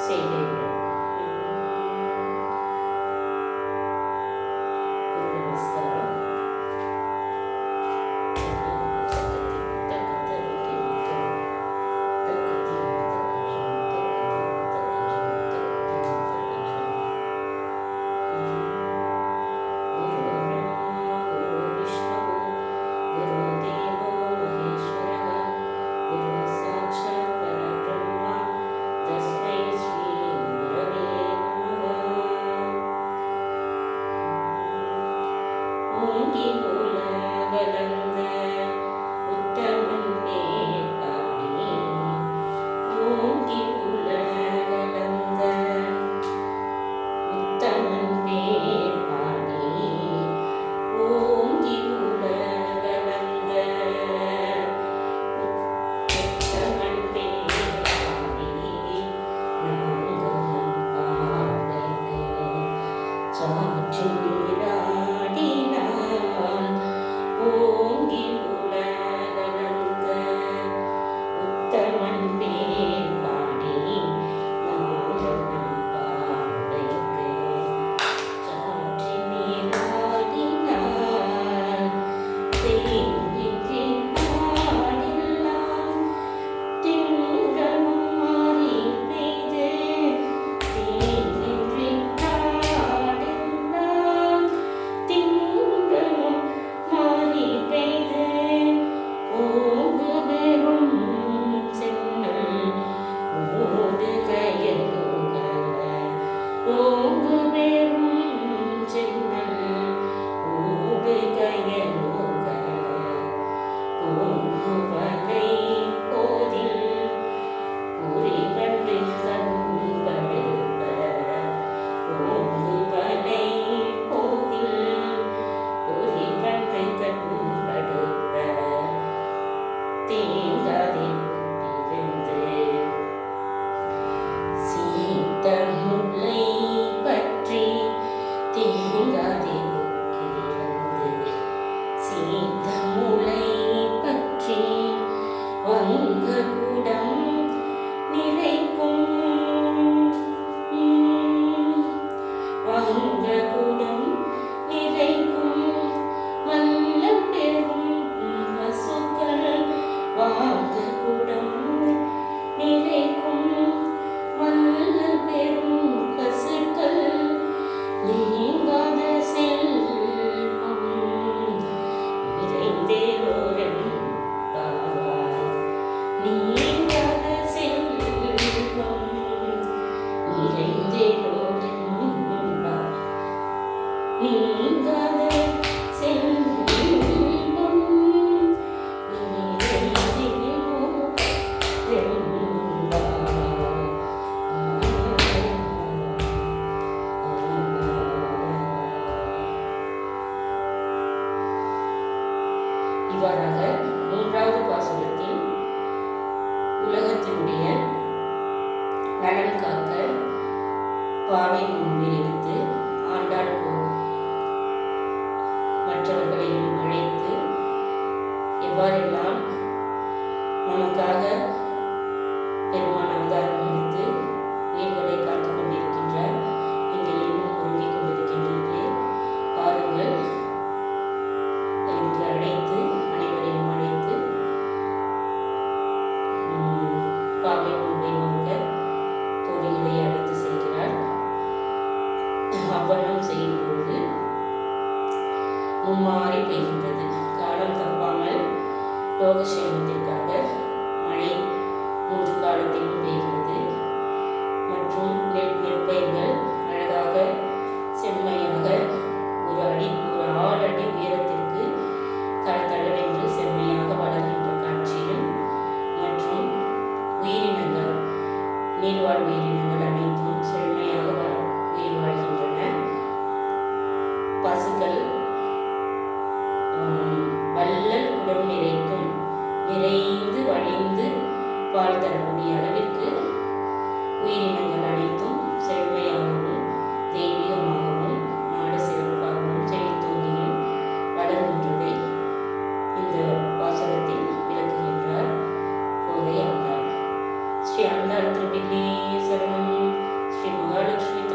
செய்கிறேன். நமஸ்காரம். இவ்வாறாக மூன்றாவது பாசுரத்தில் உலகத்தினுடைய நலன் காக்க பாவை முன்பில் எடுத்து ஆண்டாள் மற்றவர்களையும் அழைத்து எவ்வாறெல்லாம் நமக்காக பெருமான் அவதாரம் எடுத்து உயிர்களை காத்துக் கொண்டிருக்கின்றார். நீங்கள் இன்னும் உறங்கிக் கொண்டிருக்கின்றீர்களே, பாருங்கள் என்று அழைத்து அனைவரையும் அழைத்து பாவை முன்பை நோக்க தோழிகளை அழைத்து செல்கிறார். அவ்வளம் செய்யும் பொழுது மும்மாறி பெய்கின்றது. காலம் தப்பாமல் லோகசேமத்திற்காக மழை 3 காலத்திலும் பெய்கிறது. மற்றும் நெற்பயிர்கள் அழகாக செம்மையாக ஒரு 6 அடி உயரத்திற்கு தளதளவென்று செம்மையாக வளர்கின்ற காட்சியில் மற்றும் உயிரினங்கள் நீர்வாழ் உயிரினங்கள் அனைத்தும் செம்மையாக உயிர் வாழ்கின்றன. பசுக்கள் வள்ளல் குடம் நிறைந்து வழிந்து பால் தரக்கூடிய அளவிற்கு உயிரினங்கள் அனைத்தும் செம்மையாகவும் தெய்வீகமாகவும் நாடு சிறப்பாகவும் செழித்தோங்கியும் வளர்கின்றதை இந்த வாசகத்தில் விளக்குகின்றார் கோதை ஆண்டாள். ஸ்ரீ ஆண்டாள் திருப்பிலே சரணம். ஸ்ரீ மகாலட்சுமி